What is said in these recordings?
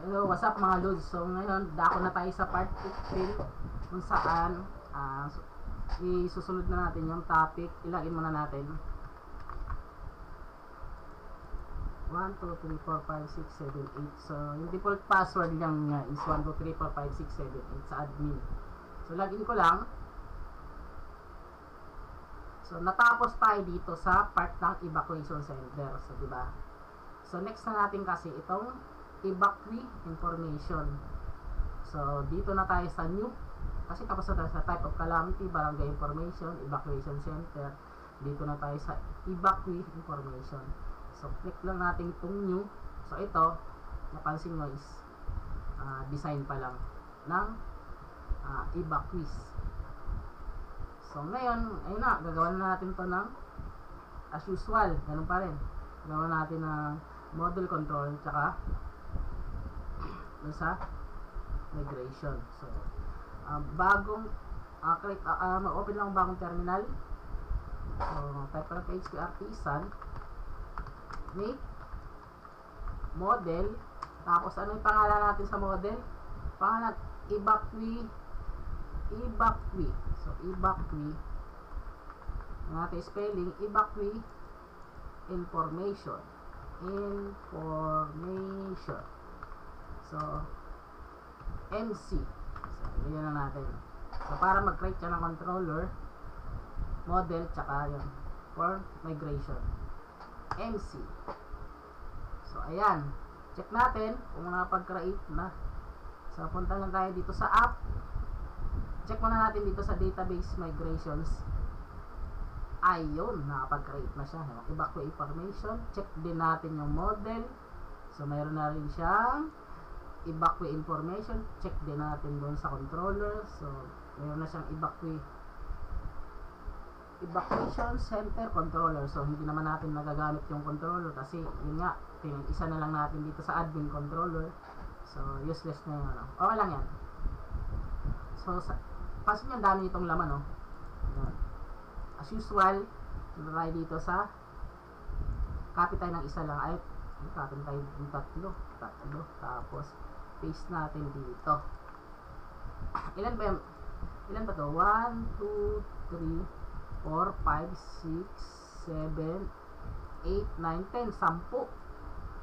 Hello, what's up mga lods? So ngayon, dako na tayo sa part 15 kung saan isusunod na natin yung topic. Ilagin muna natin 1, 2, 3, 4, 5, 6, 7, 8. So yung default password lang niya is 1, 2, 3, 4, 5, 6, 7, 8 sa admin. So login ko lang. So natapos tayo dito sa part ng evacuation center. So diba? So next na natin kasi itong evacuee information. So dito na tayo sa new, kasi tapos na tayo sa type of calamity, barangay information, evacuation center. Dito na tayo sa evacuee information. So click lang natin itong new. So ito, napansin nyo is design pa lang ng evacuees. So ngayon, ayun na, gagawin na natin to ng as usual, ganun pa rin. Gagawin natin ng model control tsaka sa migration. So bagong mag-open lang bagong terminal. So type lang PHP Artisan, make model, tapos ano yung pangalan natin sa model? Pangalan evacuee. So evacuee natin spelling evacuee information. So MC. So yan na natin. So para mag-create siya ng controller, model, tsaka yun for migration, MC. So ayan, check natin kung nakapag-create na. So punta lang tayo dito sa app. Check muna natin dito sa database migrations. Ayun, nakapag-create na siya. Evacuee information. Check din natin yung model. So mayroon na rin siyang evacuee information. Check din natin doon sa controller. So mayroon na siyang evacuation center controller. So hindi naman natin nagagamit yung controller kasi yun nga, isa na lang natin dito sa admin controller. So useless na yun. Okay lang yan. So pasin yung dami nitong laman, no? As usual, tayo dito sa copy tayo ng isa lang. Ay, copy tayo ng tatlo. Tapos paste natin dito. Ilan ba to? 1, 2, 3, 4, 5, 6, 7, 8, 9, 10, 10.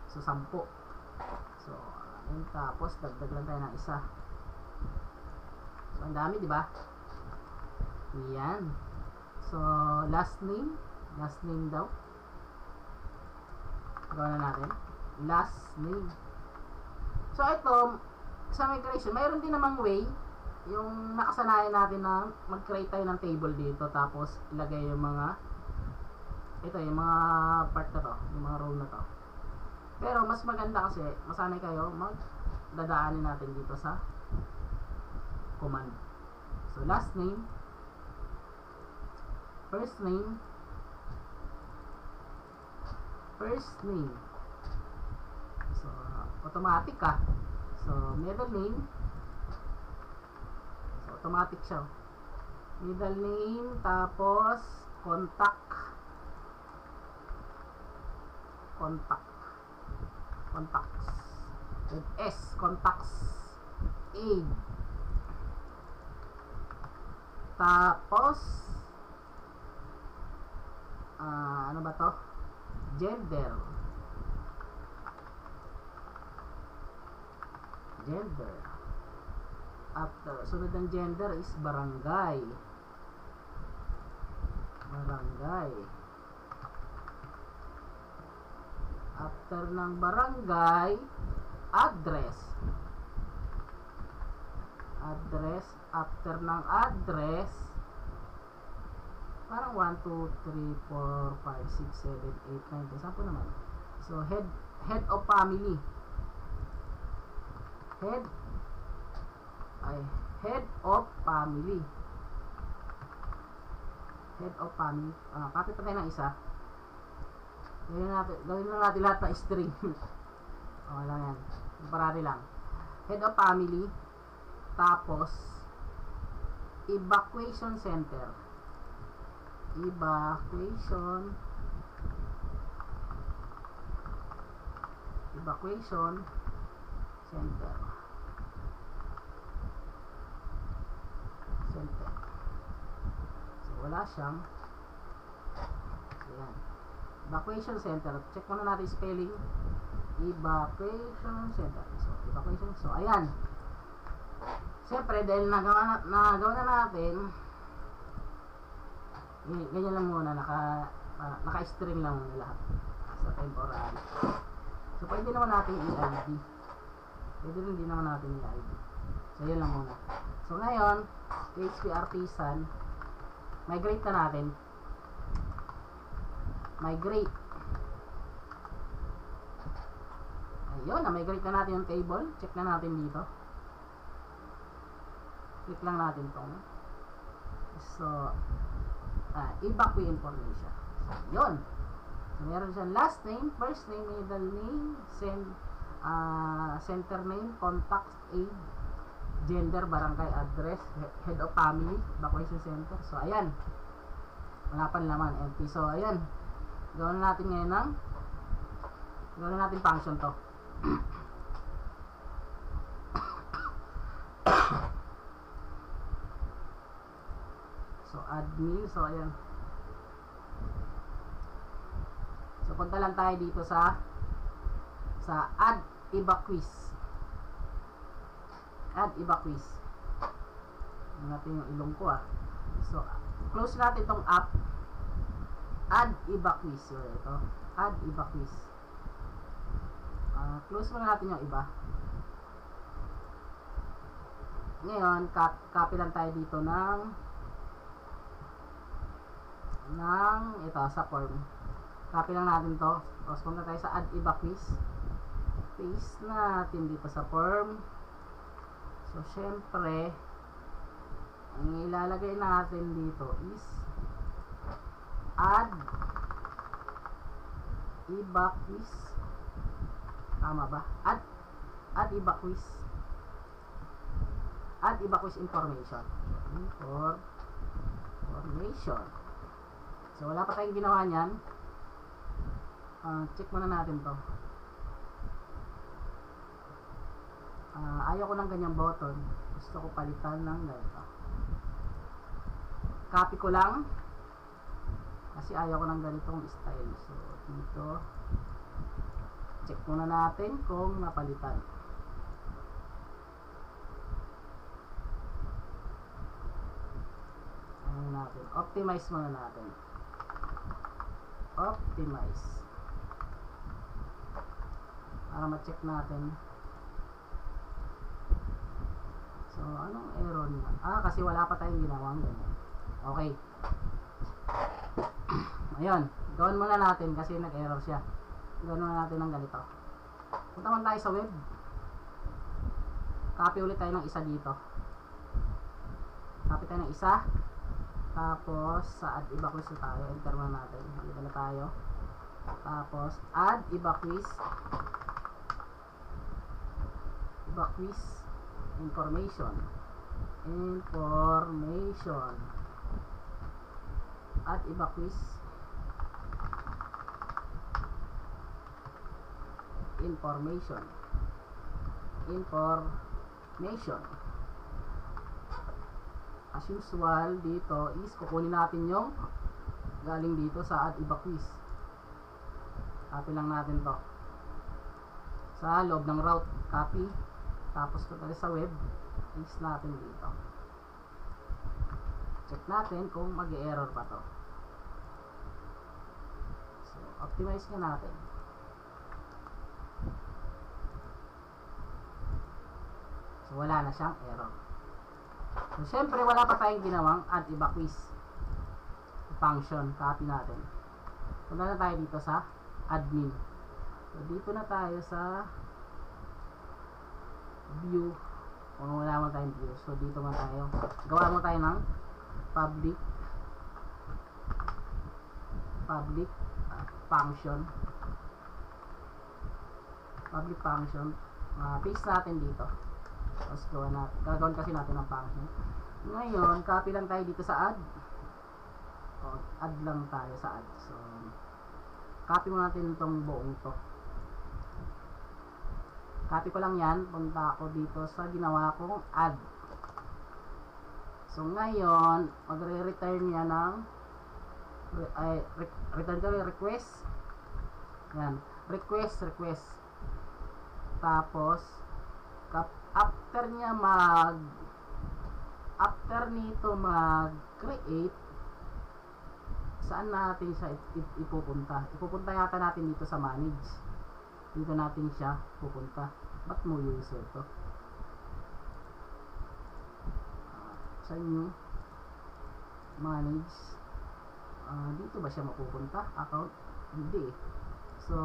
So 10. So ayun, tapos dagdag lang tayo ng isa. So ang dami, di ba? Yan. So last name daw. Gawin na natin last name. So ito sa migration, mayroon din namang way yung nakasanayan natin na mag-create tayo ng table dito, tapos ilagay yung mga yung mga part na to, yung mga row na to. Pero mas maganda kasi masanay kayo dadaanin natin dito sa command. So last name, first name, so automatic so middle name, so automatic siya, middle name, tapos contacts, with S, contacts, age, tapos ano ba to? Gender. After, sunod ng gender is barangay. After ng barangay, address. After ng address, parang 1, 2, 3, 4, 5, 6, 7, 8, 9, 10. Saan po naman? So head of family. Head of family. Copy pa tayo ng isa. Gawin na natin lahat na string. Okay lang yan. Parati lang. Head of family. Tapos evacuation center. center. So, wala siyang. So, yan. Evacuation center. Check muna natin spelling. Evacuation center. So, evacuation. So, ayan. Siyempre, dahil nagawa na natin, ganyan lang muna, naka-string lang lahat sa temporary. So, pwede naman natin i-ID. Pwede rin din naman natin i-ID. So, yan lang muna. So, ngayon, PHP Artisan, migrate na natin. Migrate. Ayun, na-migrate na natin yung table. Check na natin dito. Click lang natin tong. So, evacuate information. So, yun. So, meron siyang last name, first name, middle name, center name, contact aid, gender, barangay address, head of family, evacuation center. So, ayan. Wala pa naman, empty. So, ayan. Gawin natin ngayon gawin natin function to. So, admin. So, ayan. So, punta lang tayo dito sa add evacuees. Add evacuees. Tingnan natin yung ilong ko So, close natin itong app. Add evacuees. So, ito. Add evacuees. Close muna natin yung iba. Ngayon, copy lang tayo dito ng ito sa form. Copy lang natin to. Tapos punta tayo sa add evacuees. Paste natin dito sa form. So, syempre, ang ilalagay natin dito is add evacuees. Tama ba? Add evacuees. Add evacuees information. Information. So, wala pa tayong ginawa niyan. Check muna natin to. Ayaw ko ng ganyang button. Gusto ko palitan ng ganito. Copy ko lang. Kasi ayaw ko ng ganitong style. So, dito. Check muna natin kung napalitan. Natin. Optimize muna natin. Optimize. Para ma-check natin. So, anong error niya? Kasi wala pa tayong ginawang ganyan. Okay. Ayun. Gawin muna natin kasi nag-error siya. Gawin muna natin ng ganito. Punta man tayo sa web. Copy ulit tayo ng isa dito. Copy tayo ng isa. Tapos, sa add evacuees tayo. Enter muna natin. Halika na tayo. Tapos, add evacuees. Evacuees information. Information. Add evacuees. Information. Information. As usual, dito is kukunin natin yung galing dito sa add evacuees. Copy lang natin to sa loob ng route. Copy. Tapos punta sa web. Paste natin dito. Check natin kung mag-error pa to. So, optimize nga natin. So, wala na siyang error. So, syempre, wala pa tayong ginawang add evacuees function. Copy natin. Punta na tayo dito sa admin. So, dito na tayo sa view. Kung wala mo tayong view. So, dito man tayo. Gawa mo tayo ng public function. Public function. Paste natin dito. Tapos gagawin kasi natin ng function. Ngayon, copy lang tayo dito sa add. Add lang tayo sa add. So, copy mo natin itong buong to. Copy ko lang yan. Punta ako dito sa ginawa kong add. So, ngayon, magre-return yan ng return ko yung request. Yan. Request. Tapos, after nito mag-create, saan natin siya ipupunta? Ipupunta yata natin dito sa manage. Dito natin siya pupunta. Ba't mo user to? Sa inyo manage. Dito ba siya mapupunta? Account? Hindi eh. So,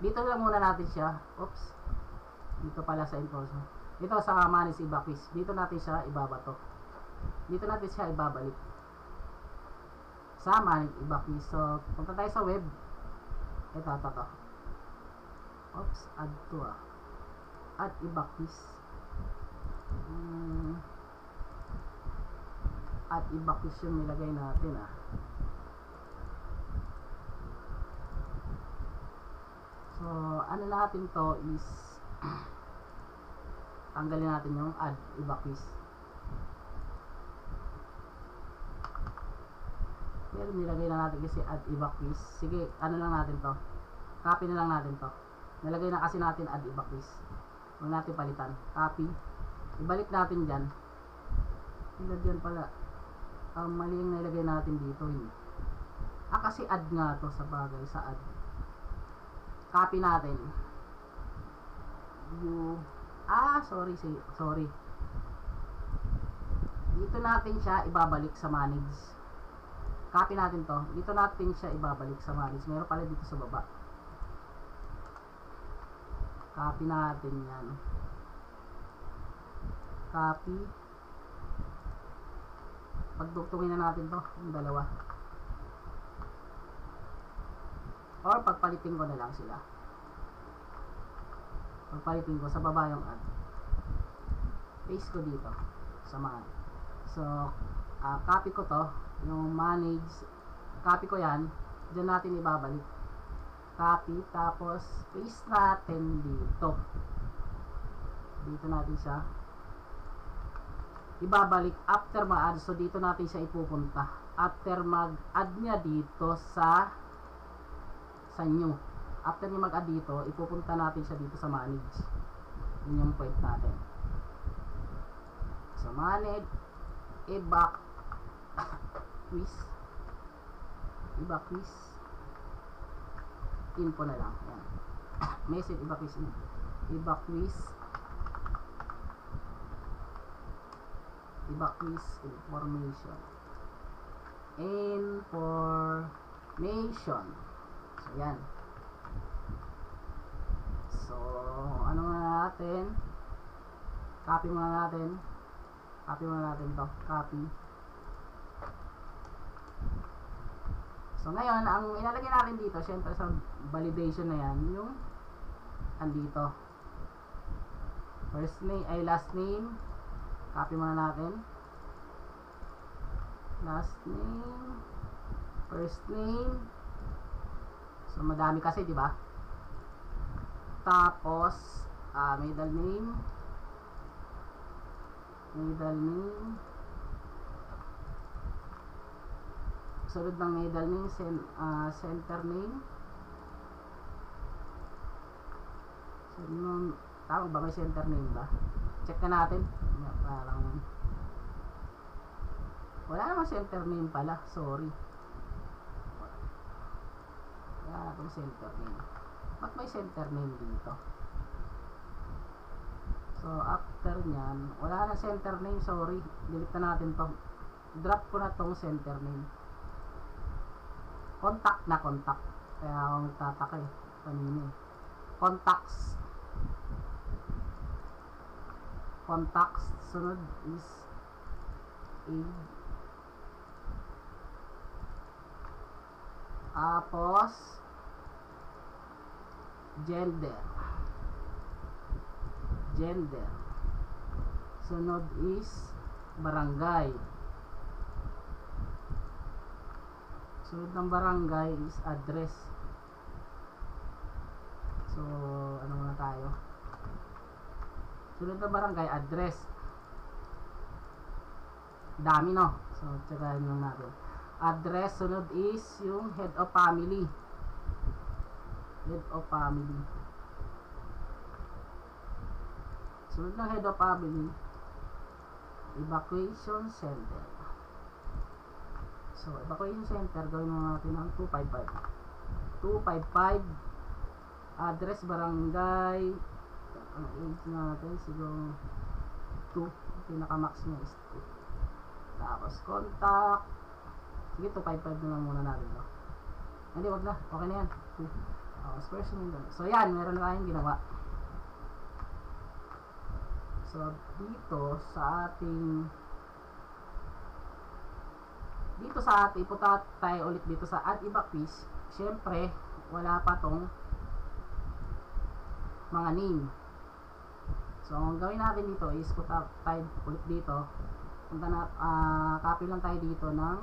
dito lang muna natin siya. Oops. Dito pala sa enforcement. Dito sa manage evacuees. Dito natin siya ibabato. Dito natin siya ibabalik. Sa manage evacuees. So, punta tayo sa web. Ito. Oops. Add to add evacuees. Add evacuees yung nilagay natin So, ano natin to is tanggalin natin yung add evacuees. Pero nilagay na natin kasi add evacuees. Sige, ano lang natin to. Copy na lang natin to. Nilagay na kasi natin add evacuees. Huwag natin palitan. Copy. Ibalik natin dyan. Dyan pala. Mali yung nilagay natin dito. Kasi add nga to sa bagay. Sa add. Copy natin. Sorry. Dito natin siya ibabalik sa manage. Copy natin to. Dito natin siya ibabalik sa manage. Meron pala dito sa baba. Copy natin yan. Copy. Pagduktungin na natin to. Yung dalawa. Or pagpalitin ko na lang sila. Pagpalitin ko sa baba yung add. Paste ko dito sa manage. So, copy ko to. Yung manage. Copy ko yan. Diyan natin ibabalik. Copy. Tapos, paste natin dito. Dito natin siya ibabalik after ma-add. So, dito natin siya ipupunta. After mag-add niya dito sa new. After niya mag-add dito, ipupunta natin siya dito sa manage. Yun yung point natin. So, manage, evacuees, info na lang. Ayan. Message, evacuees information. So, yan. So, ano na natin? Copy muna natin to. Copy. So, ngayon, ang ilalagay natin dito, syempre sa validation na yan, yung andito. Last name. Copy muna natin. Last name. First name. So, madami kasi, di ba? Tapos, middle name. Sunod ng middle name, center name. So, tama ba may center name ba? Check na natin. Parang wala namang center name pala. Sorry. Wala itong center name. Ba't may center name dito? So, after nyan, wala na center name. Sorry. Delete na natin to. Drop ko na tong center name. Contact. Kaya ako nagtataka kanina Contacts. Sunod is age. Tapos gender. Sunod is barangay. Sunod ng barangay is address. So, ano muna tayo? Sunod na barangay, address. Dami, no? So, tsagahin lang natin. Address, sunod is yung head of family. Head of family. Sunod ng head of family, evacuation center. So, evacuation center, gawin natin ng 255. 255, address, barangay, ang age natin, siguro 2, pinaka-max niya is 2. Tapos, contact, sige, 255 na lang muna natin, no? Hindi, wag na, okay na yan, 2. Tapos, person name. So, yan, meron na tayong ginawa. So, dito sa ating punta tayo ulit dito sa add evacuees. Syempre, wala pa tong mga name. So, ang gawin natin dito is punta tayo ulit dito. Punta na, copy lang tayo dito ng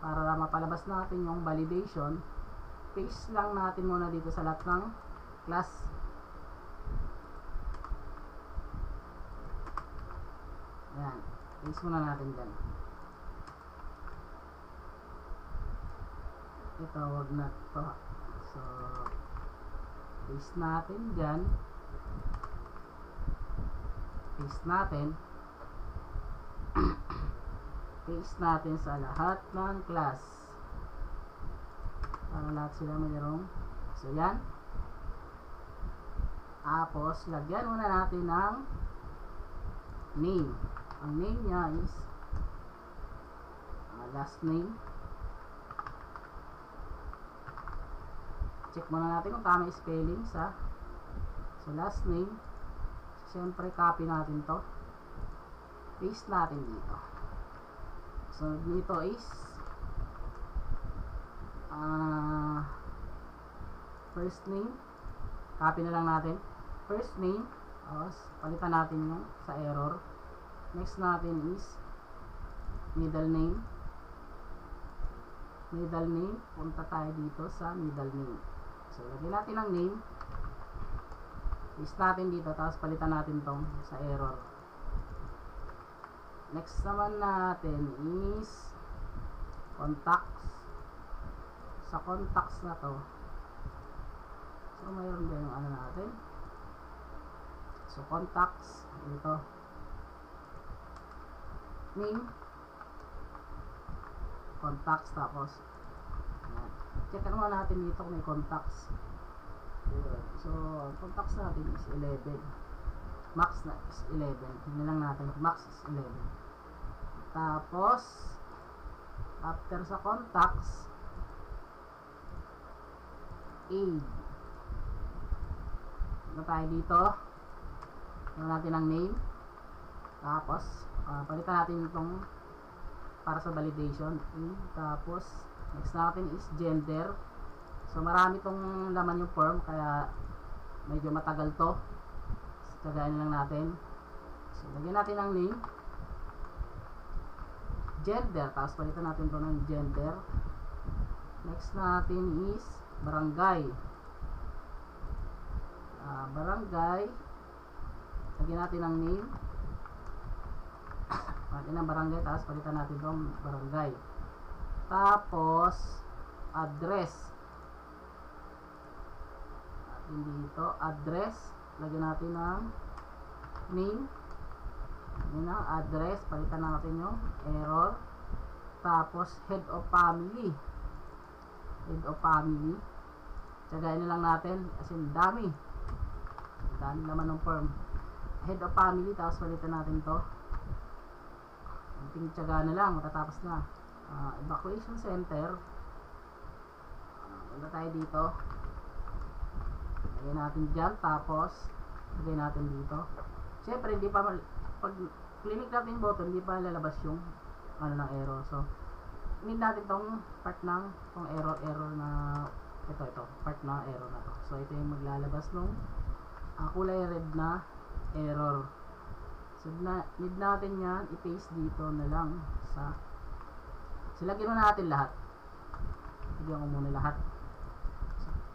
para mapalabas natin yung validation. Paste lang natin muna dito sa lahat ng class. Ayan, paste muna natin dyan. Ito, wag na to. So, paste natin dyan. Paste natin. Paste natin sa lahat ng class. Para lahat sila mayroong. So, yan. Tapos, lagyan muna natin ng name. Ang name niya is last name. Check muna natin kung tama yung spelling sa last name. Siyempre, copy natin to. Paste natin dito. So, dito is first name. Copy na lang natin. First name. Palitan natin yung sa error. Next natin is middle name. Middle name. Punta tayo dito sa middle name. So, lagyan natin ang name. Paste natin dito. Tapos palitan natin tong sa error. Next naman natin is contacts. Sa contacts na to. So, mayroon din yung ano natin. So, contacts. Dito. Name. Contacts. Tapos. Ayan. Check naman natin dito kung may contacts. So, contacts natin is 11. Max na is 11. Tingnan lang natin. Max is 11. Tapos, after sa contacts, age. Ano tayo dito? Tingnan natin ang name. Tapos, palitan natin itong para sa validation. Tapos, next natin is gender. So, marami itong laman yung form, kaya medyo matagal to. Kagayan lang natin. So, lagyan natin ang name. Gender. Tapos, palitan natin ito ng gender. Next natin is barangay. Barangay. Lagyan natin ang name. Palitan ng barangay. Tapos, palitan natin itong barangay. Tapos, address. Dito, address. Lagyan natin ng name. Lagyan ng address. Palitan natin yung error. Tapos, head of family. Head of family. Tsagayin na lang natin. As in, dami. Dami naman ng form. Head of family. Tapos, palitan natin to. Kunting tsaga na lang. Matatapos na. Evacuation center. Punta tayo dito. Lagyan natin dyan, tapos lagyan natin dito. Siyempre, hindi pa pag clinic natin yung button, hindi pa lalabas yung ano ng error. So, need natin tong part ng tong error na ito, part na error na to. So, ito yung maglalabas nung kulay red na error. So, need natin yan, i-paste dito na lang sa lagyan mo natin lahat. Lagyan ko muna lahat.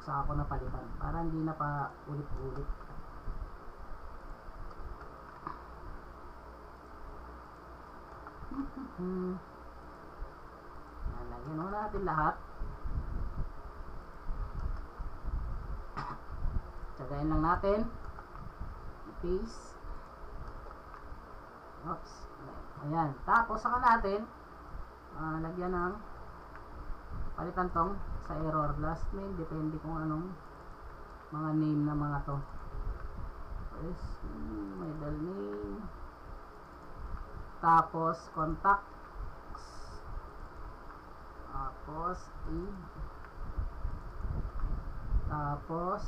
Sa ako na palitan para hindi na pa ulit-ulit. Yan, lagyan mo natin lahat. Tsagayin lang natin. I-paste. Oops. Ayan. Tapos, saka natin lagyan ng palitan tong sa error. Last name, depende kung anong mga name na mga to. First name, middle name. Tapos, contacts. Tapos, age. Tapos,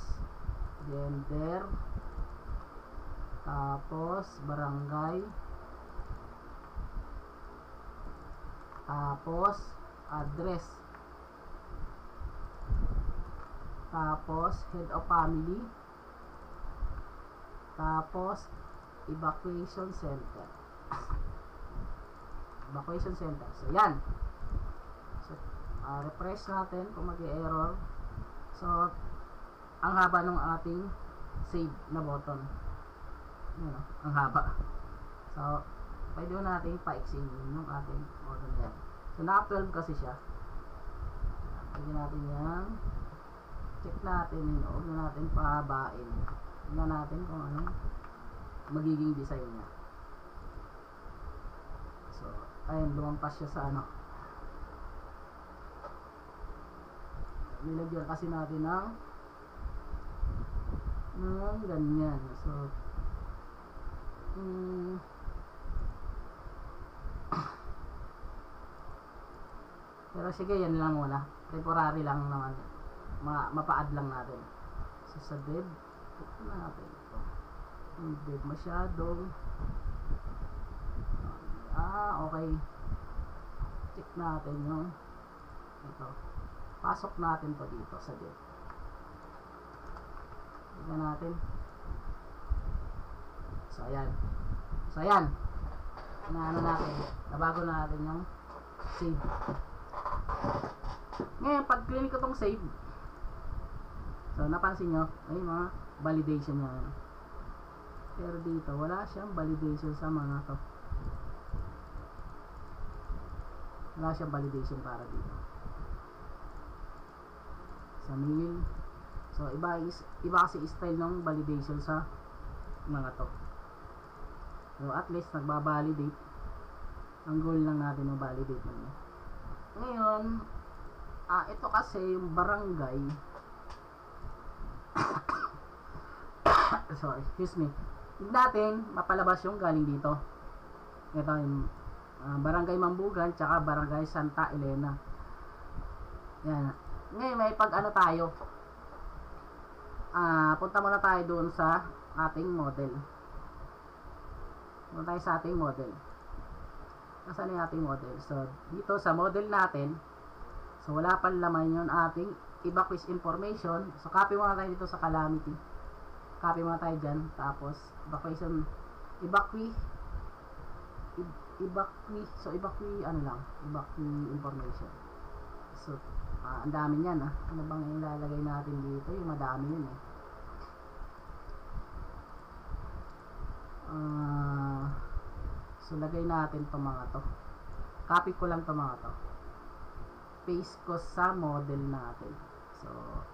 gender. Tapos, barangay. Tapos, address. Tapos, head of family. Tapos, evacuation center. Evacuation center. So, yan. So, refresh natin kung mag-error. So, ang haba ng ating save na button. Yan, ang haba. So, pwede natin pa-extend yung ating button yan. So, naka-12 kasi siya. Pwede natin yan. Check natin yun. Huwag na natin pahabain. Tingnan natin kung ano magiging design niya. So, ayun, lumampas siya sa ano. Nilagyan kasi natin ng ganyan. So, pero sige, yan lang muna. Temporary lang naman. Mapa-add lang natin. So, sa div, ito natin ito. Hindi masyadong okay. Check natin yung ito. Pasok natin to dito sa div. Tignan natin. So, ayan. So, ayan. Naano natin. Nabago na natin yung save. Ngayon, pag clinic ko tong save, so, napansin nyo, ay mga validation niya. Pero dito, wala siyang validation sa mga to. Wala siyang validation para dito. Sa mail. So, iba kasi style ng validation sa mga to. So, at least, nagbabalidate. Ang goal lang natin ng validate naman. Ngayon, ito kasi yung barangay. Sorry, excuse me. Hindi natin mapalabas yung galing dito. Ito yung Barangay Mambugan tsaka Barangay Santa Elena. Yan. Ngayon may pag-ano tayo. Punta muna tayo doon sa ating model. Punta tayo sa ating model. Nasaan yung ating model? So, dito sa model natin, so wala pang laman yun ating evacuation information. So, copy muna tayo dito sa calamity. Copy muna tayo dyan. Tapos, evacuation, so evacuate information. So, ang dami niyan ano bang ilalagay natin dito? Yung madami yun so lagay natin to mga to. Copy ko lang to mga to. Paste ko sa model natin. So,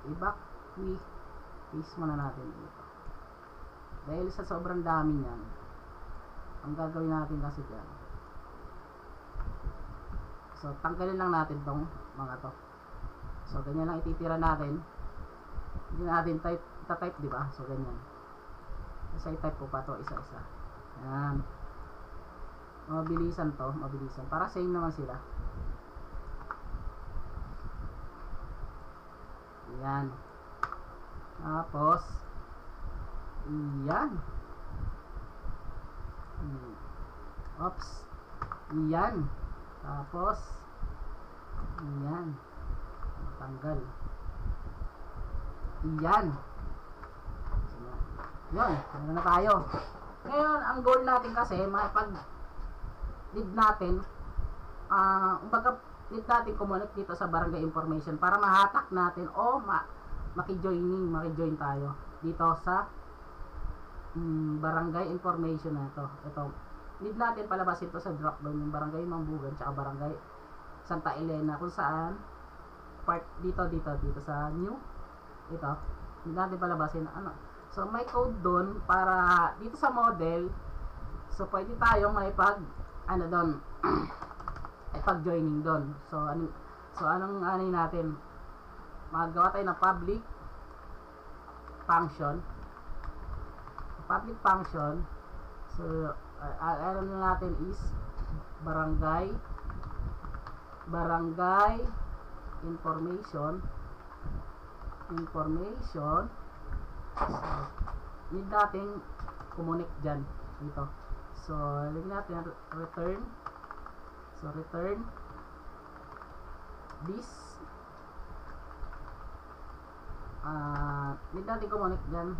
evacuate, paste muna natin dito. Dahil sa sobrang dami niyan, ang gagawin natin kasi dyan, so tanggalin lang natin tong mga to. So ganyan lang ititira natin. Hindi natin type, di ba? So ganyan. Kasi i-type ko pa to isa-isa. Ayan. Mabilisan to, mabilisan. Para same naman sila. Ayan. Tapos iyan. Oops. Iyan. Tapos iyan. Tanggal. Iyan. Yun. Ano na tayo. Ngayon, ang goal natin kasi, lead natin, lead natin kumonect dito sa barangay information para mahatak natin o maki-join tayo dito sa barangay information na ito. Ito, need natin palabasin to sa drop down yung barangay Mambugan tsaka barangay Santa Elena, kung saan part dito sa new ito, need natin palabasin ano. So may code doon para dito sa model, so pwede tayong may pag ano doon pag joining doon. So anong natin, magawa tayo ng public function. So alam na natin is barangay information. So need nating connect dyan dito. So lagyan natin return. So return this need natin connect dyan.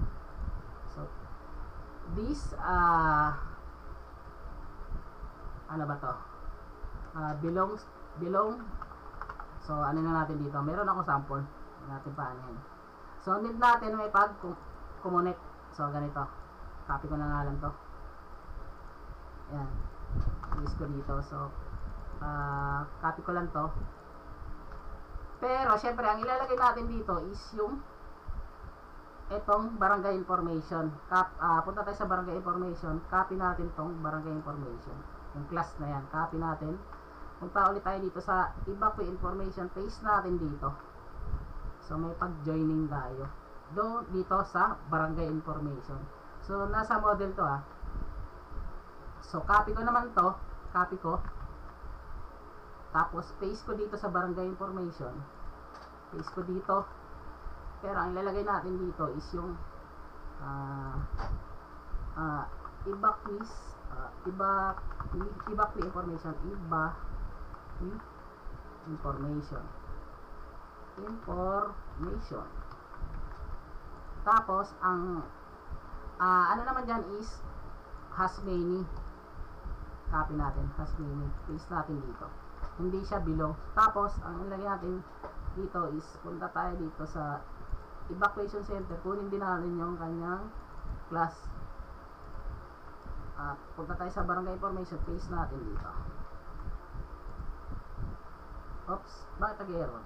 So this ano ba to, belong. So ano na natin dito, meron ako sample natin paano yan. So need natin may pag connect. So ganito, copy ko na nga lang to, yan, paste ko dito. So copy ko lang to, pero syempre ang ilalagay natin dito is yung etong barangay information. Punta tayo sa barangay information, copy natin tong barangay information, yung class na yan, copy natin. Punta ulit tayo dito sa evacuate information, paste natin dito. So may pag-joining tayo dito sa barangay information. So nasa model to So copy ko naman to, tapos paste ko dito sa barangay information, paste ko dito. Pero ang ilalagay natin dito is yung evacuate information, information. Tapos ang ano naman dyan is has many. Copy natin, has many, paste natin dito, hindi siya below. Tapos ang ilagay natin dito is punta tayo dito sa evacuation center, kunin din natin yung kanyang class. Punta tayo sa barangay information, paste natin dito. Oops, bakit nag-error?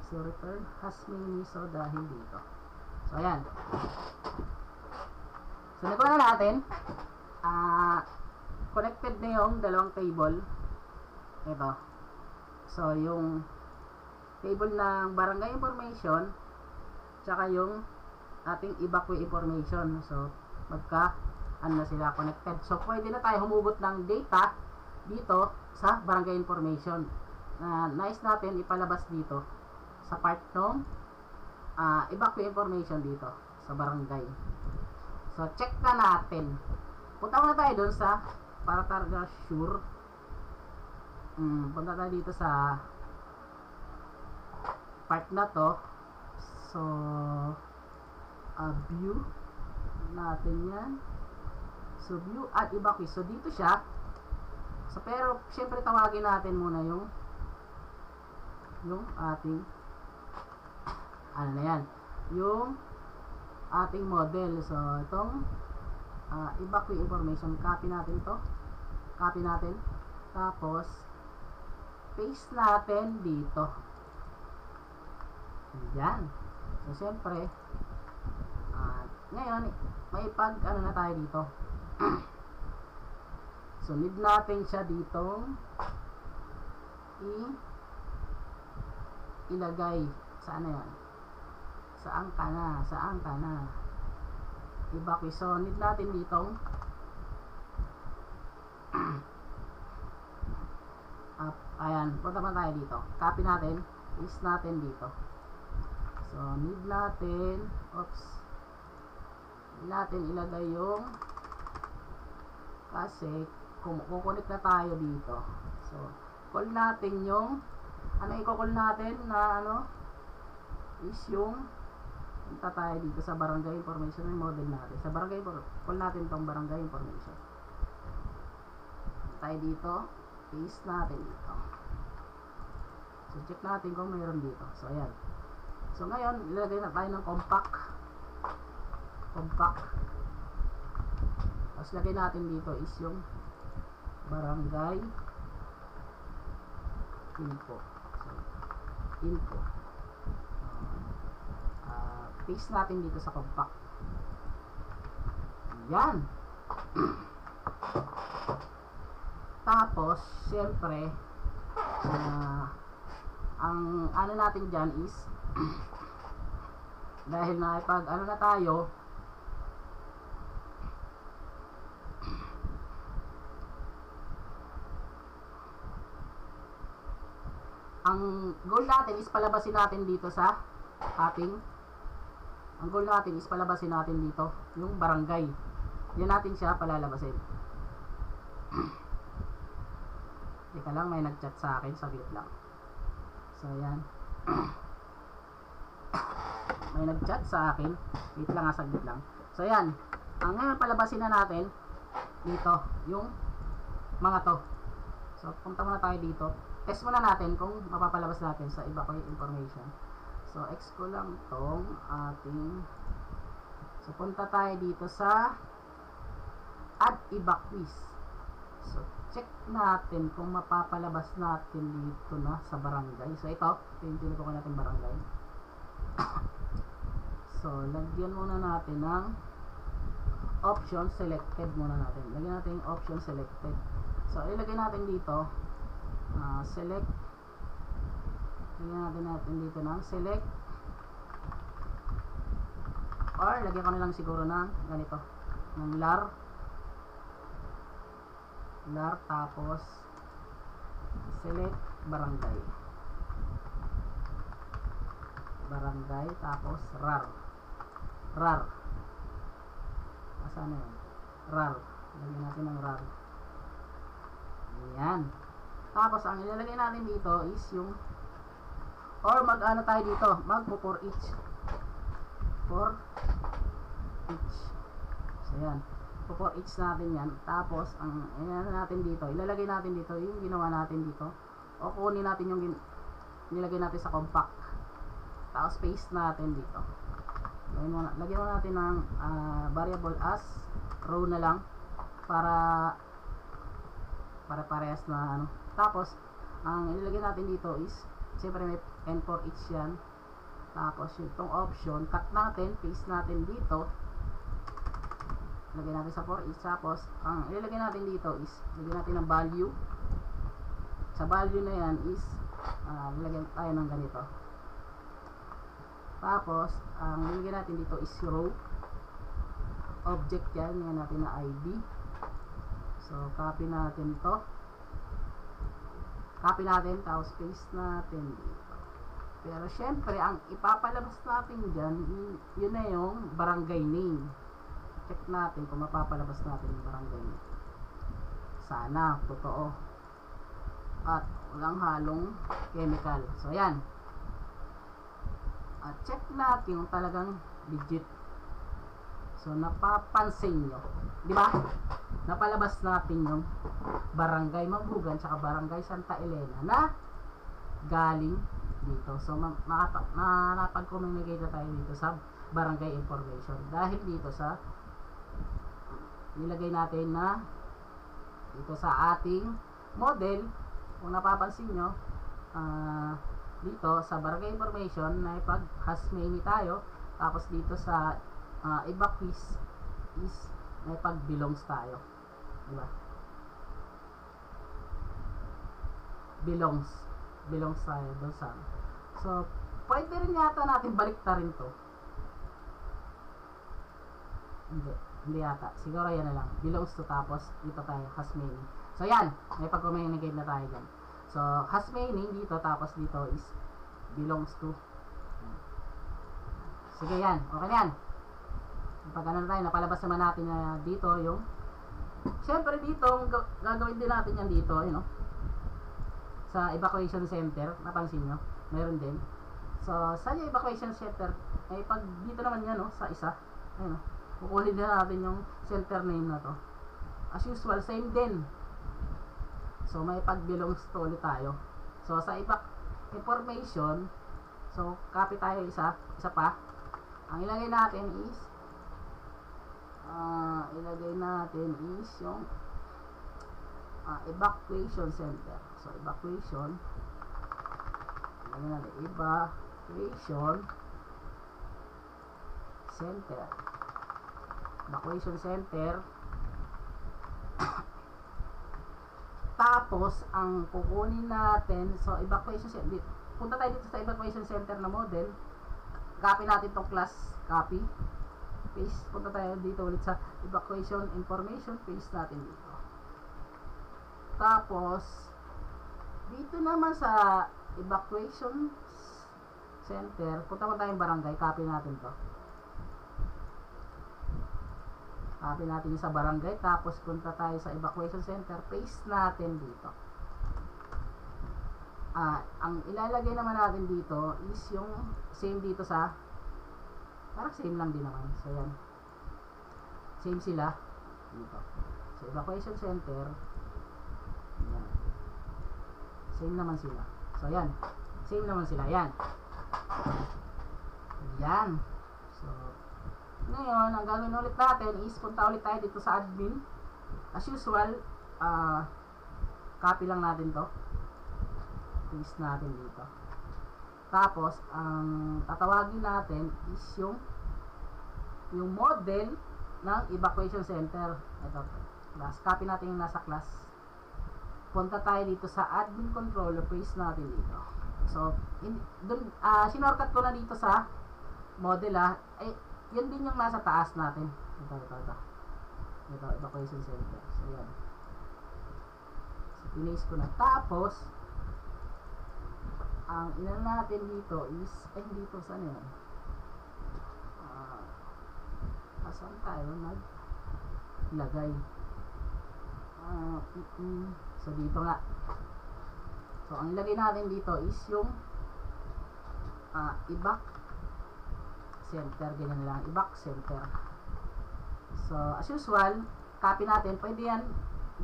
So return has many, so dahil dito. So ayan, so nagawa na natin. Connected na yung dalawang table ito. So yung table ng barangay information tsaka yung ating evacuate information, so ano na sila, connected. So pwede na tayo humugot ng data dito sa barangay information na nais natin ipalabas dito sa part ng evacuate information dito sa barangay. So check na natin, punta muna tayo doon sa, para talaga sure, punta tayo dito sa part na to. So view natin yan. So view at evacuate, so dito siya. So pero syempre tawagin natin muna yung ating ano na yan, yung ating model. So itong evacuate information, copy natin to, tapos paste natin dito. Yan. So syempre ngayon may pag ano na tayo dito. So need natin siya dito ilagay. Saan na yan? Saan ka na? Evacuate. So need natin ditong ayan, punta pa tayo dito, copy natin, paste natin dito. So need natin ilagay yung, kasi kukunik na tayo dito. So call natin yung i-call natin na is yung, punta tayo dito sa barangay information, yung model natin sa barangay, call natin tong barangay information. Tayo dito, paste natin dito. So check natin kung mayroon dito. So ayan. So ngayon ilagay na tayo ng compact. Tapos lagay natin dito is yung barangay info. So, info. Paste natin dito sa compact. Yan. Tapos, syempre, ang ano natin dyan is, dahil na pag ano na tayo, ang goal natin is palabasin natin dito sa ating dito yung barangay. Yan natin siya palalabasin. Teka lang, may nag-chat sa akin, saglit lang. So yan. May nag-chat sa akin. Wait lang, saglit lang. So yan. Ang ngayon palabasin na natin dito yung mga to. So punta muna tayo dito. Test muna natin kung mapapalabas natin sa evacuate information. So, X ko lang tong ating... So, punta tayo dito sa add evacuees. So, check natin kung mapapalabas natin dito na sa barangay. So, ito yung tinutukoy natin barangay. So, lagyan muna natin ng option selected muna natin. Lagyan natin yung option selected. So, ilagay natin dito select, lagyan natin dito ng select, or lagyan ko na lang siguro ng ganito, ng lar, tapos select barangay, tapos rar, asan na yun, rar, lagyan natin ng rar. Ayan. Tapos, ang ilalagay natin dito is yung, or mag-ano tayo dito, for each. For each. So, yan. For each natin yan. Tapos, ang ilalagay natin dito, ilalagay natin dito yung ginawa natin dito. O kunin natin yung nilagay natin sa compact. Tapos, paste natin dito. Lagyan mo natin ng variable as row na lang para parehas na ano. Tapos, ang ilalagay natin dito is, siyempre may n for each yan. Tapos, itong option, cut natin, paste natin dito. Lagay natin sa for each. Tapos, ang ilalagay natin dito is, lagyan natin ng value. Sa value na yan is, lagyan tayo ng ganito. Tapos, ang ilalagay natin dito is row. Object yan, yan natin na ID. So, copy natin to. Copy natin, tapos paste natin dito. Pero, syempre, ang ipapalabas natin dyan, yun na yung barangay name. Check natin kung mapapalabas natin yung barangay name. Sana, totoo. At, walang halong chemical. So, yan. At, check natin yung talagang legit. So, napapansin nyo. Di ba? Napalabas natin yung Barangay Mambugan tsaka Barangay Santa Elena na galing dito. So, nakapag-communicate na tayo dito sa barangay information. Dahil dito sa nilagay natin na dito sa ating model, kung napapansin nyo, dito sa barangay information na ipag-hasmeni tayo. Tapos dito sa evacuees is may pag-belongs tayo. Diba? Belongs tayo doon sa. So, pwede rin yata natin baliktarin to. Hindi yata. Siguro yan na lang. Belongs to, tapos dito tayo, hasmeni. So, yan. May pag-communicate na tayo dyan. So, hasmeni dito, tapos dito is belongs to. Sige, yan. Okay yan. Pag ano na tayo, napalabas naman natin na dito yung, syempre dito, gagawin din natin yan dito, you know, sa evacuation center, napansin nyo, mayroon din. So, sa evacuation center, ay pag dito naman yan, no, sa isa, ayun, no, kukunin din natin yung center name na to. As usual, same din. So, may pag-belongs to ulit tayo. So, sa information, so, copy tayo isa pa. Ang ilagay natin is, yung evacuation center. So, evacuation. Lagyan natin, evacuation center. Evacuation center. Tapos, ang kukunin natin, so, evacuation center. Punta tayo dito sa evacuation center na model. Copy natin tong class. Copy. Paste. Punta tayo dito ulit sa evacuation information. Paste natin dito. Tapos, dito naman sa evacuation center, punta mo tayong barangay. Copy natin to. Copy natin yung sa barangay. Tapos, punta tayo sa evacuation center. Paste natin dito. Ang ilalagay naman natin dito is yung same dito sa, parang same lang din naman. So, yan. Same sila. Dito. So, evacuation center. Yan. Same naman sila. So, yan. Same naman sila. Yan. Yan. So, ngayon, ang gagawin ulit natin is punta ulit tayo dito sa admin. As usual, copy lang natin to. Paste natin dito. Tapos, ang tatawagin natin is yung model ng evacuation center. Ito, class. Copy natin yung nasa class. Punta tayo dito sa admin controller. Paste natin dito. So, sinorkat ko na dito sa model yun din yung nasa taas natin. Ito, evacuation center. So, yan. So, pinis ko na. Tapos, ang ilan natin dito is, dito, saan yan? Saan tayo naglagay? So, dito nga. So, ang ilagay natin dito is yung evac center, ganyan lang, evac center. So, as usual, copy natin, pwede yan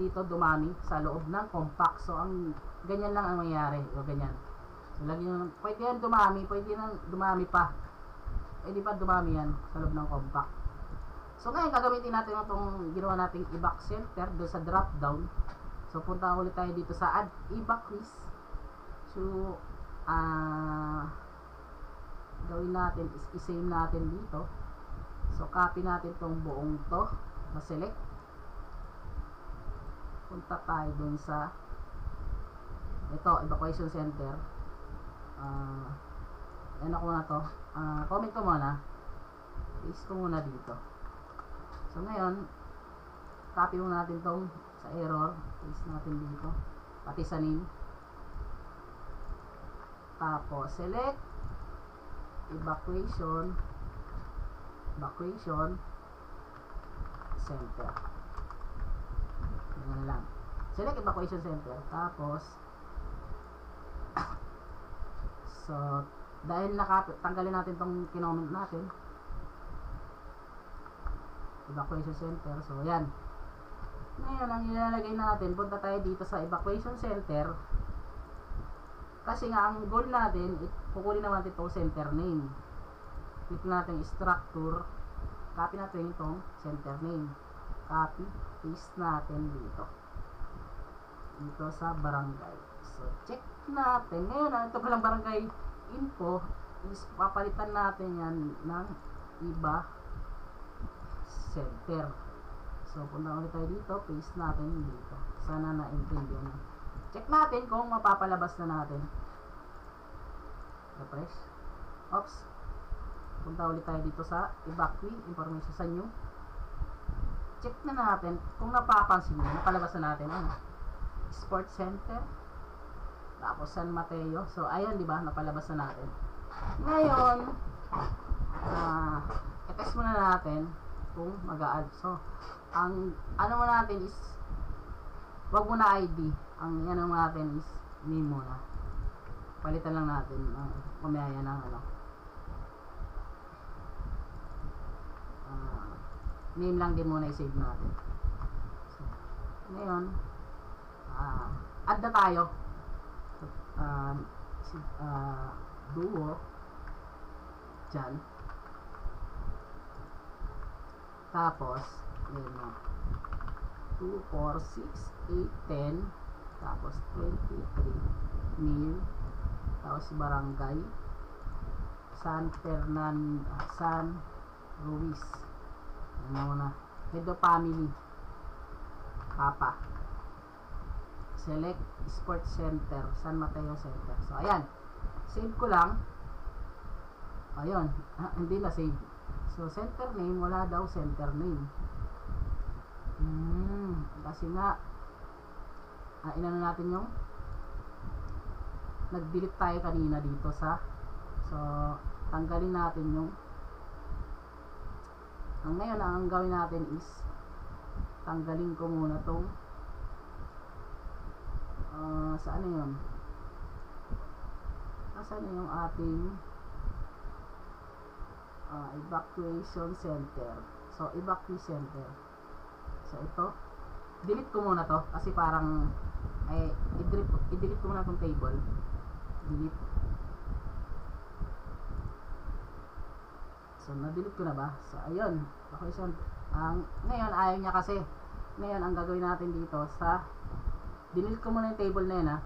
dito dumami sa loob ng compact. So, ang ganyan lang ang mangyayari, o ganyan. So, pwede yan dumami, pwede yan dumami pa. Pwede pa dumami yan sa loob ng compact. So, ngayon, gagamitin natin itong ginawa nating evac center doon sa drop down. So, punta ulit tayo dito sa add evac quiz. So, gawin natin is i-save natin dito. So, copy natin tong buong to na select. Punta tayo dun sa ito, evacuation center. Ano ko na to? Comment ko muna. Paste ko muna dito. So, ngayon, copy muna natin tong sa error. Paste natin dito. Pati sa name. Tapos, select evacuation center. Ganyan lang. Select evacuation center. Tapos, so, dahil tanggalin natin tong kinoment natin. Evacuation center. So, yan. Ngayon, ang ilalagay natin, punta tayo dito sa evacuation center. Kasi nga, ang goal natin, kukunin naman natin itong center name. Click natin structure. Copy natin itong center name. Copy, paste natin dito. Dito sa barangay. So, check natin. Ngayon, ito palang barangay info is papalitan natin yan ng iba center. So, punta ulit tayo dito. Paste natin dito. Sana na-intindihan na. Check natin kung mapapalabas na natin. Refresh. Oops. Punta ulit tayo dito sa evacuate information sa new. Check na natin kung napapansin nyo. Napalabas na natin. Sports Center. Tapos San Mateo. So, ayan, di ba? Napalabas na natin. Ngayon, i-test muna natin kung mag-a-add. So, ang ano mo natin is wag mo na ID. Ang yan naman natin is name muna. Palitan lang natin ang kumaya ng name lang din muna i-save natin. So, ngayon, add na tayo. So, duo dyan. Tapos, yun na. 2, 4, 6, 8, 10, tapos 23 mil, tapos barangay San Luis, ano na, Edo Family, Papa, select Sports Center, San Mateo Center. So ayan, save ko lang. Ayun, hindi na save. So center name, wala daw center name. Kasi nga inano natin yung nag-delete tayo kanina dito sa, so tanggalin natin yung ngayon ang gawin natin is tanggalin ko muna tong saan yun, saan yung ating evacuation center. So evacuation center, so ito delete ko muna to kasi parang i-delete ko muna itong table. Delete. So na-delete ko na ba? So ayun, evacuation. Ngayon ayaw niya kasi. Ngayon ang gagawin natin dito sa delete ko muna yung table na yun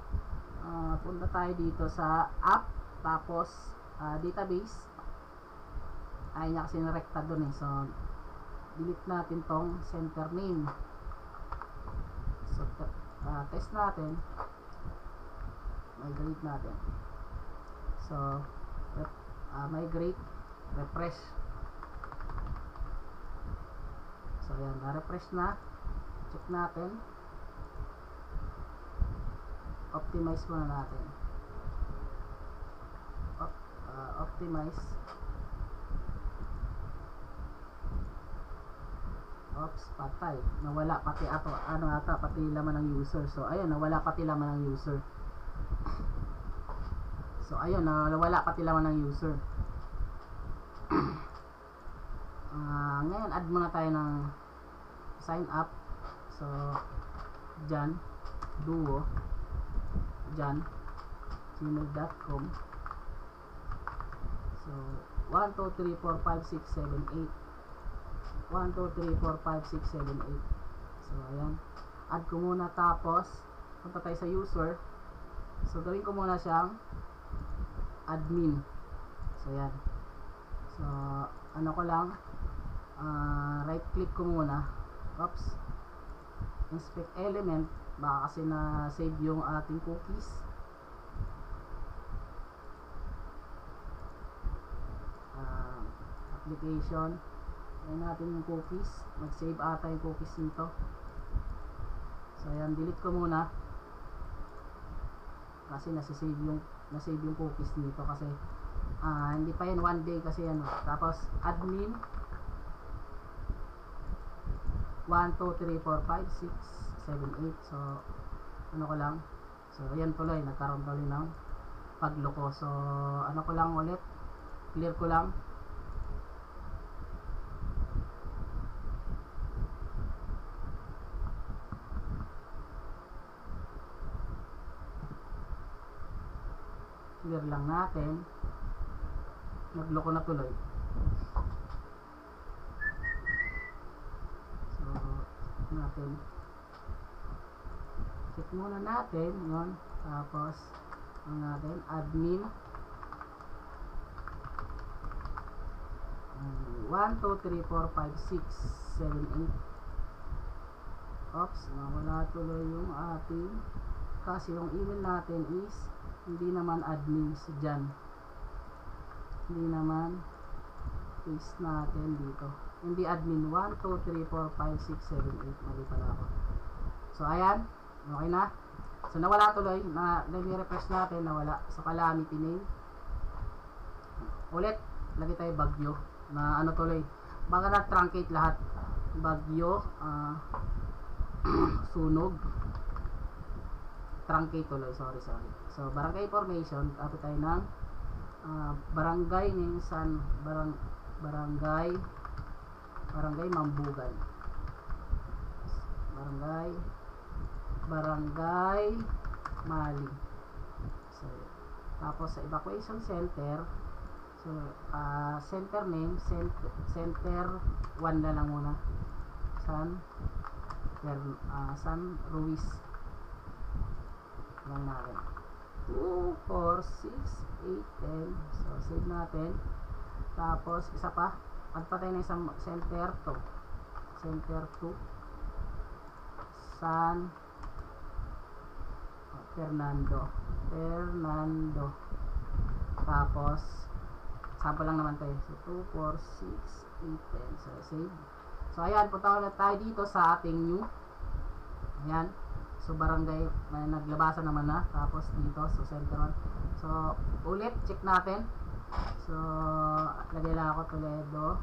punta tayo dito sa app, tapos database. Ayaw niya kasi na-recta dun So delete natin tong center name. So test natin, migrate natin. So migrate, refresh. So yan, na-refresh na. Check natin, optimize muna natin. Optimize. Oops, patay. Nawala pati pati laman ng user. So ayun, nawala pati laman ng user. So ayun, nawala pati laman ng user. Ngayon add muna tayo ng sign up. So dyan, duo, dyan, gmail.com. So 1, 2, 3, 4, 5, 6, 7, 8. 1, 2, 3, 4, 5, 6, 7, 8. So ayan, add ko muna, tapos punta tayo sa user. So gawin ko muna siyang admin. So ayan, so ano ko lang, right click ko muna. Oops, inspect element, baka kasi na save yung ating cookies. Application, ayan natin yung cookies, mag-save ata yung cookies nito. So ayan, delete ko muna kasi nasave yung cookies nito kasi hindi pa yan 1 day kasi yan. Tapos admin 1, 2, 3, 4, 5, 6, 7, 8. So ano ko lang, so ayan tuloy, nagkaroon tuloy ng pagloko. So ano ko lang ulit, clear ko lang. Clear lang natin, nagloko na tuloy. So natin, check muna natin yun. Tapos ang natin admin 1, 2, 3, 4, 5, 6, 7, 8. Oops, nawala tuloy yung ating, kasi yung email natin is hindi naman admin dyan. Hindi naman, paste natin dito. Hindi admin. 1, 2, 3, 4, 5, 6, 7, 8. Mali pala ako. So ayan, okay na. So nawala tuloy, nag-refresh natin, nawala. So calamity name. Ulit, lagi tayo bagyo. Na ano tuloy, baka na-truncate lahat. Bagyo, sunog, truncate tuloy, sorry. So barangay information, ato tayo ng barangay ng barangay Mambugan, barangay Mali. So tapos sa evacuation center, so center name, center 1 na lang muna, San San Ruiz. Lang natin. 2, 4, 6, 8, 10. So, save natin. Tapos, isa pa. Magpatay na isang center 2. Center 2. San Fernando. Tapos, sample lang naman tayo. So, 2, 4, 6, 8, 10. So, save. So, ayan. Punta ulit tayo dito sa ating new. Ayan. So, barangay, may naglabasan naman na. Tapos, dito. So, center 1. So, ulit. Check natin. So, lagay lang ako Toledo.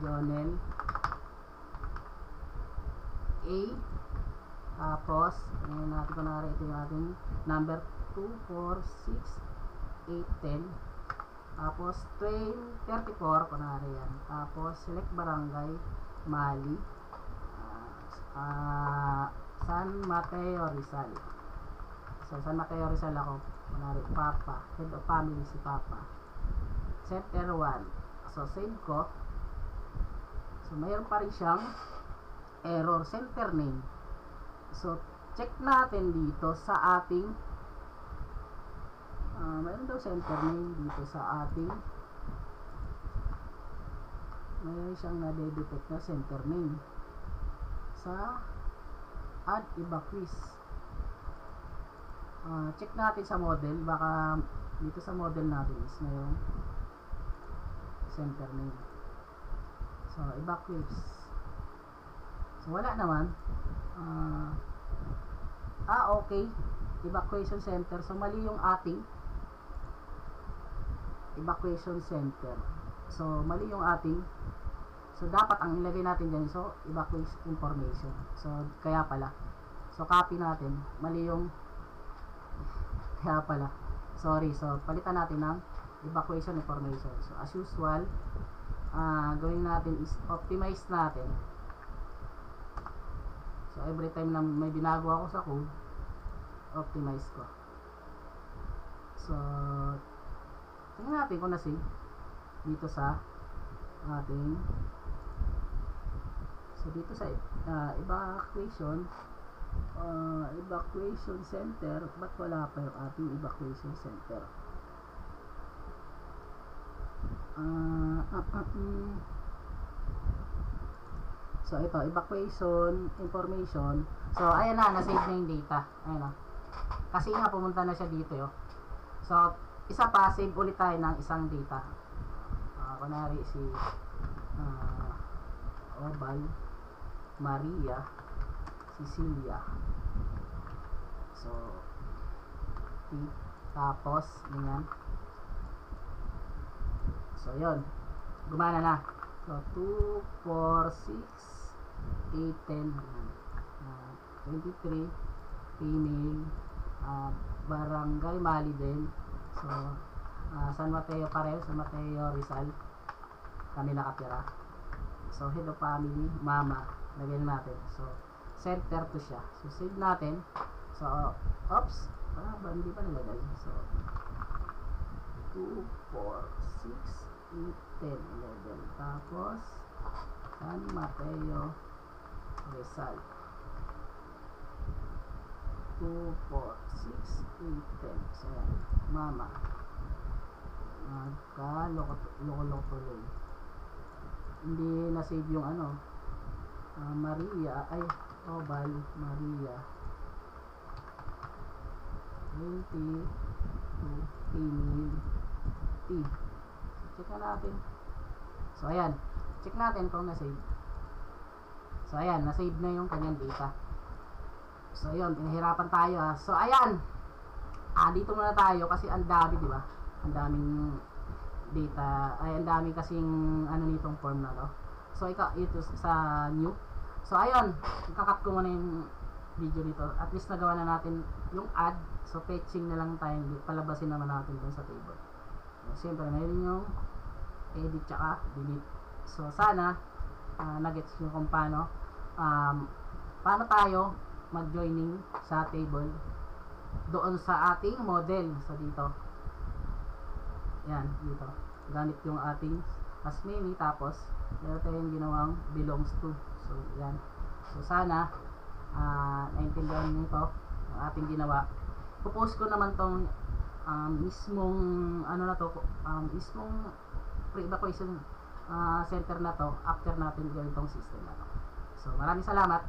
Jonel. A. Tapos, ngayon natin kunwari ito yung ating number 2, 4, 6, 8, 10. Tapos, train 34, kunwari yan. Tapos, select barangay, Mali. San Mateo Rizal. So, San Mateo Rizal ako. Kunwari, Papa. Head of family si Papa. Center 1. So, save ko. So, mayroon pa rin siyang error center name. So, check natin dito sa ating mayroon daw center name dito sa ating mayroon siyang na-detect na center name sa add iba quiz. Check natin sa model, baka dito sa model natin is mayroong center name. So, iba quiz. So, wala naman. Okay. Evacuation center. So, mali yung ating evacuation center. So, mali yung ating. So, dapat ang ilagay natin dyan. So, evacuation information. So, kaya pala. So, copy natin. Mali yung kaya pala. Sorry. So, palitan natin ng evacuation information. So, as usual, gawin natin is optimize natin. So, every time na may binago ako sa code, optimize ko. So, tingnan natin kung na-save dito sa ating dito sa evacuation center. Ba't wala pa yung ating evacuation center? So, ito, evacuation information. So, ayan na, na-save na yung data. Ayan na. Kasi nga, pumunta na siya dito, yo. So, isa pa, save ulit tayo ng isang data. Kunwari si Obal, Maria, Cecilia. So, tapos, ganyan. So, yun. Gumana na. So, 2, 4, 6, 8, 10, 23, female, barangay Mali din. So, San Mateo pareho, San Mateo Rizal, kami nakatira. So, head of family, mama, lagyan natin. So, center to siya. So, save natin. So, oops, hindi pa nilagay. So, 2, 4, 6, 8, 10, 11. Tapos, San Mateo Rizal. 2, 4, 6, 8, 10. So, yan. Mama. Nagka-loko tuloy. Hindi na-save yung ano. Maria. Ay, Obal. Maria. 22. Female. T. Check na natin. So, ayan. Check natin kung na-save. So, ayan. Na-save na yung kanyang data. So, yun. Pinahirapan tayo, ha. So, ayan. Dito muna tayo kasi ang dami, di ba? Ang daming data. Ay, ang daming kasing ano nitong form na to. So, ito sa new. So, ayun. Kakat ko muna yung video dito. At least nagawa na natin yung add. So, fetching na lang tayo. Palabasin naman natin dun sa table. Siyempre, mayroon yung edit tsaka delete. So, sana nagets nyo kung paano tayo mag-joining sa table doon sa ating model. So, dito. Yan, dito. Gamit yung ating as many. Tapos, meron tayong ginawang belongs to. So, yan. So sana naintindihan niyo ito, yung ating ginawa. Popost ko naman tong mismong mismong pre-evacuation center na to after natin gawin tong system na to. So maraming salamat.